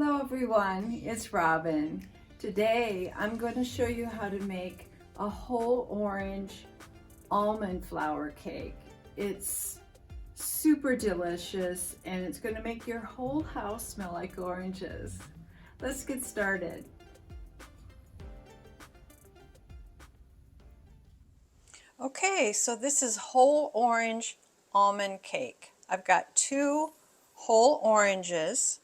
Hello everyone, it's Robin. Today I'm going to show you how to make a whole orange almond flour cake. It's super delicious and it's going to make your whole house smell like oranges. Let's get started. Okay, so this is whole orange almond cake. I've got 2 whole oranges.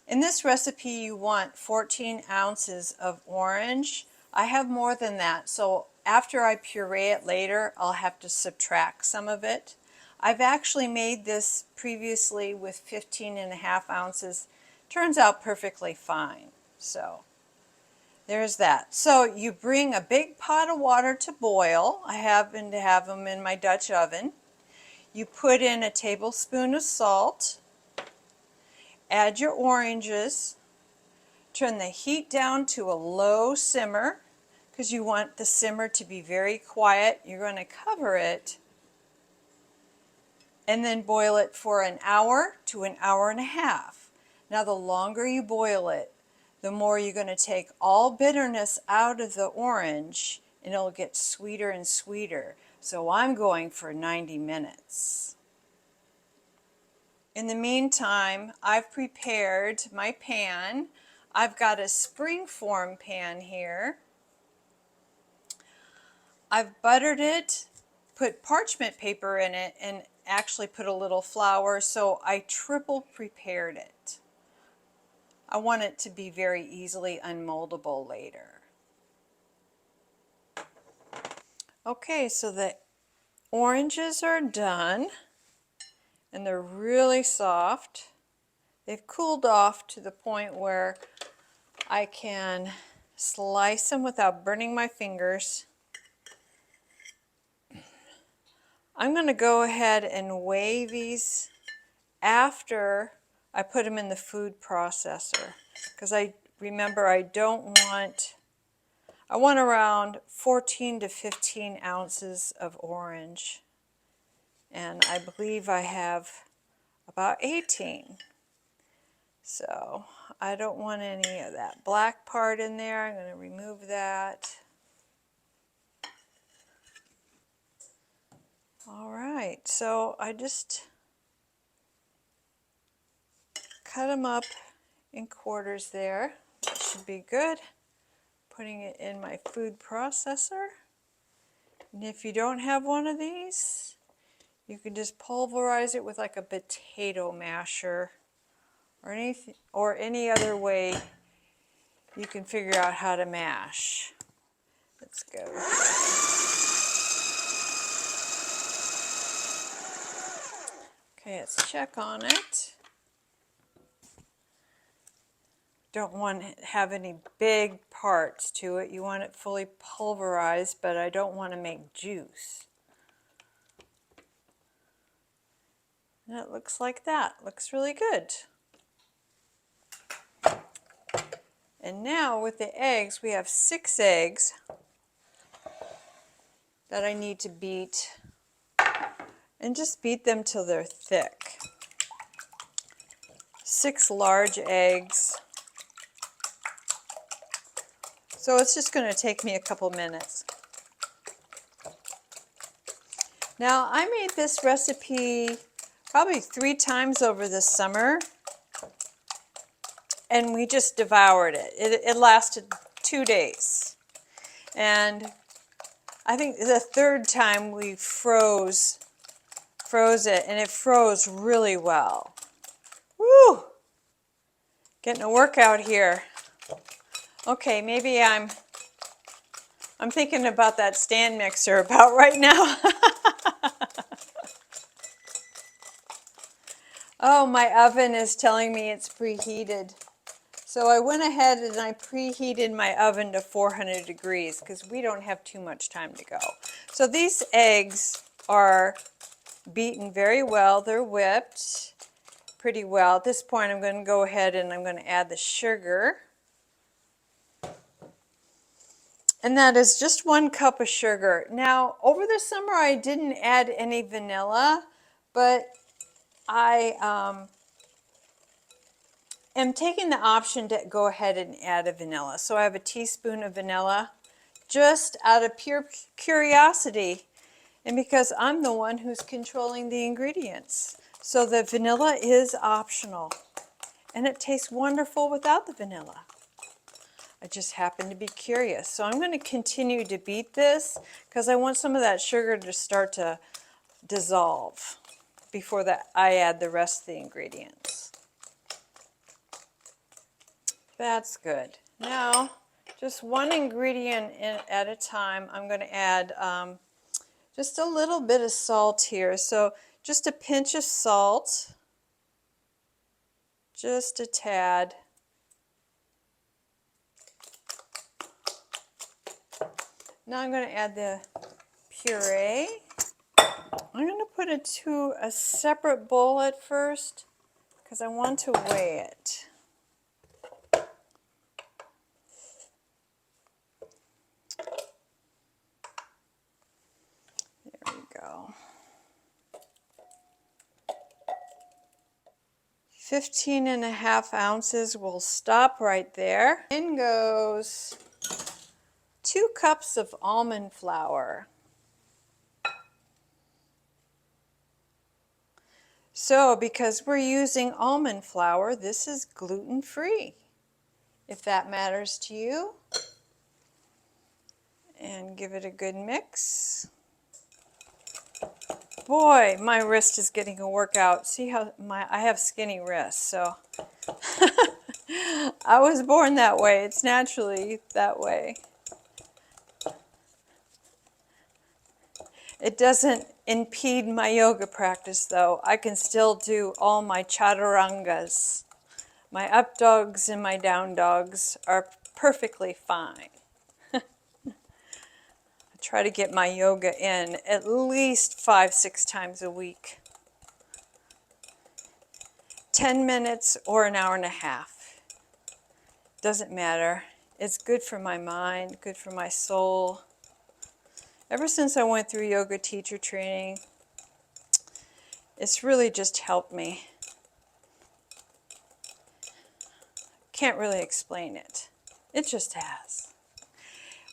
In this recipe you want 14 ounces of orange. I have more than that, so after I puree it later, I'll have to subtract some of it. I've actually made this previously with 15.5 ounces. Turns out perfectly fine. So there's that. So you bring a big pot of water to boil. I happen to have them in my Dutch oven. You put in a tablespoon of salt. Add your oranges. Turn the heat down to a low simmer because you want the simmer to be very quiet. You're going to cover it and then boil it for an hour to an hour and a half. Now the longer you boil it, the more you're going to take all bitterness out of the orange and it'll get sweeter and sweeter. So I'm going for 90 minutes. In the meantime, I've prepared my pan. I've got a springform pan here. I've buttered it, put parchment paper in it, and actually put a little flour, so I triple prepared it. I want it to be very easily unmoldable later. Okay, so the oranges are done, and they're really soft. They've cooled off to the point where I can slice them without burning my fingers. I'm going to go ahead and weigh these after I put them in the food processor, because I want around 14 to 15 ounces of orange, and I believe I have about 18. So I don't want any of that black part in there. I'm going to remove that. All right, so I just cut them up in quarters there. That should be good. Putting it in my food processor. And if you don't have one of these, you can just pulverize it with like a potato masher or any other way you can figure out how to mash. Let's go. Okay, let's check on it. Don't want to have any big parts to it. You want it fully pulverized, but I don't want to make juice. And it looks like that. Looks really good. And now with the eggs, we have 6 eggs that I need to beat. And just beat them till they're thick. 6 large eggs. So it's just going to take me a couple minutes. Now I made this recipe probably 3 times over the summer, and we just devoured it. It lasted 2 days. And I think the 3rd time we froze it, and it froze really well. Woo! Getting a workout here. Okay, maybe I'm thinking about that stand mixer about right now. Oh, my oven is telling me it's preheated. So I went ahead and I preheated my oven to 400 degrees because we don't have too much time to go. So these eggs are beaten very well. They're whipped pretty well. At this point, I'm going to go ahead and I'm going to add the sugar. And that is just 1 cup of sugar. Now, over the summer, I didn't add any vanilla, but I am taking the option to go ahead and add a vanilla. So I have a teaspoon of vanilla just out of pure curiosity and because I'm the one who's controlling the ingredients. So the vanilla is optional and it tastes wonderful without the vanilla. I just happen to be curious. So I'm going to continue to beat this because I want some of that sugar to start to dissolve before I add the rest of the ingredients. That's good. Now, just one ingredient at a time, I'm going to add just a little bit of salt here. So just a pinch of salt, just a tad. Now I'm going to add the puree. I'm going to put it to a separate bowl at first because I want to weigh it. There we go. 15.5 ounces. We'll stop right there. In goes 2 cups of almond flour. So because we're using almond flour, this is gluten-free, if that matters to you. And give it a good mix. Boy, my wrist is getting a workout. See how I have skinny wrists, so I was born that way. It's naturally that way. It doesn't impede my yoga practice though. I can still do all my chaturangas. My up dogs and my down dogs are perfectly fine. I try to get my yoga in at least 5-6 times a week. 10 minutes or an hour and a half. Doesn't matter. It's good for my mind, good for my soul. Ever since I went through yoga teacher training, it's really just helped me. Can't really explain it. It just has.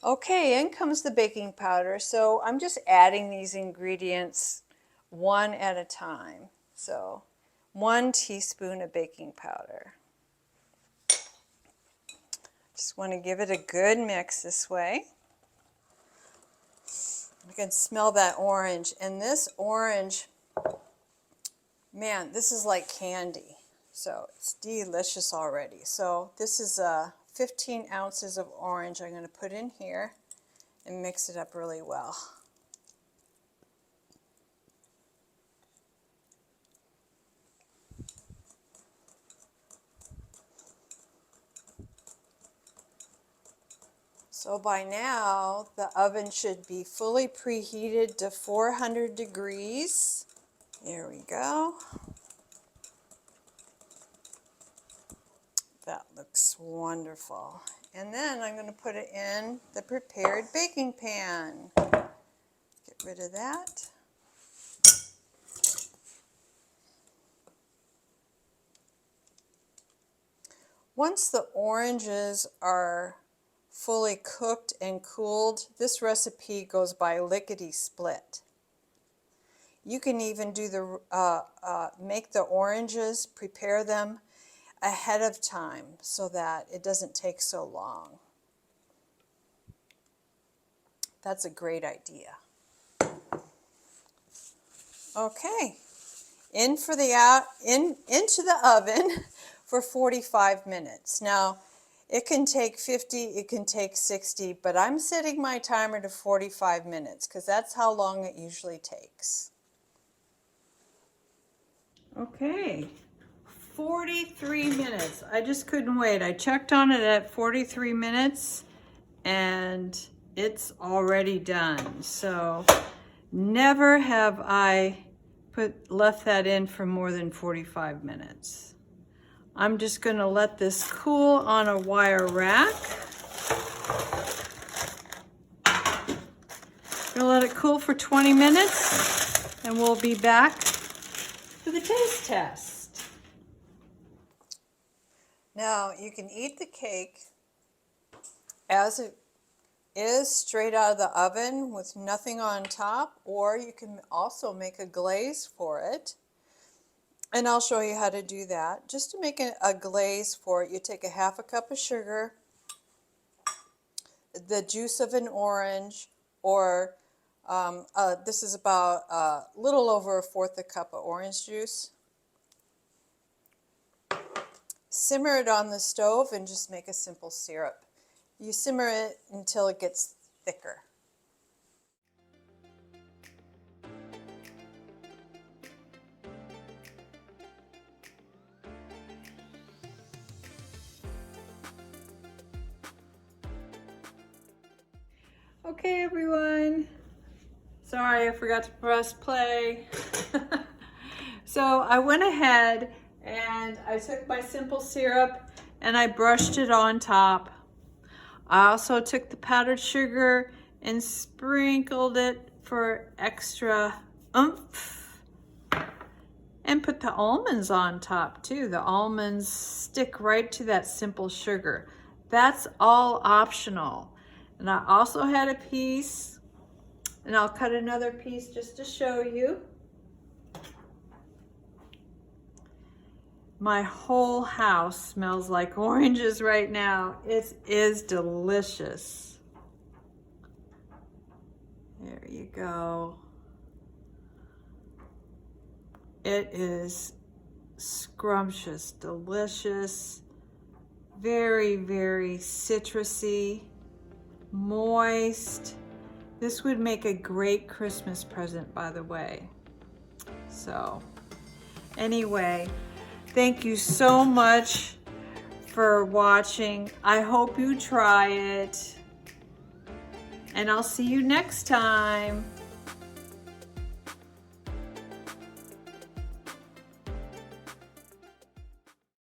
Okay, in comes the baking powder. So I'm just adding these ingredients one at a time. So 1 teaspoon of baking powder. Just want to give it a good mix this way. I can smell that orange, and this orange, man, this is like candy. So it's delicious already. So this is 15 ounces of orange I'm going to put in here and mix it up really well. So by now, the oven should be fully preheated to 400 degrees. There we go. That looks wonderful. And then I'm going to put it in the prepared baking pan. Get rid of that. Once the oranges are fully cooked and cooled, this recipe goes by lickety-split. You can even do make the oranges, prepare them ahead of time so that it doesn't take so long. That's a great idea. Okay, into the oven for 45 minutes. Now, it can take 50, it can take 60, but I'm setting my timer to 45 minutes because that's how long it usually takes. Okay, 43 minutes. I just couldn't wait. I checked on it at 43 minutes and it's already done. So never have I left that in for more than 45 minutes. I'm just going to let this cool on a wire rack. I'm going to let it cool for 20 minutes and we'll be back for the taste test. Now you can eat the cake as it is straight out of the oven with nothing on top, or you can also make a glaze for it. And I'll show you how to do that. Just to make a glaze for it, you take a half a cup of sugar, the juice of an orange, or this is about a little over a fourth a cup of orange juice. Simmer it on the stove and just make a simple syrup. You simmer it until it gets thicker. Okay, everyone. Sorry, I forgot to press play. So I went ahead and I took my simple syrup and I brushed it on top. I also took the powdered sugar and sprinkled it for extra oomph. And put the almonds on top too. The almonds stick right to that simple sugar. That's all optional. And I also had a piece, and I'll cut another piece just to show you. My whole house smells like oranges right now. It is delicious. There you go. It is scrumptious, delicious, very, very citrusy, moist. This would make a great Christmas present, by the way. So, anyway, thank you so much for watching. I hope you try it. And I'll see you next time.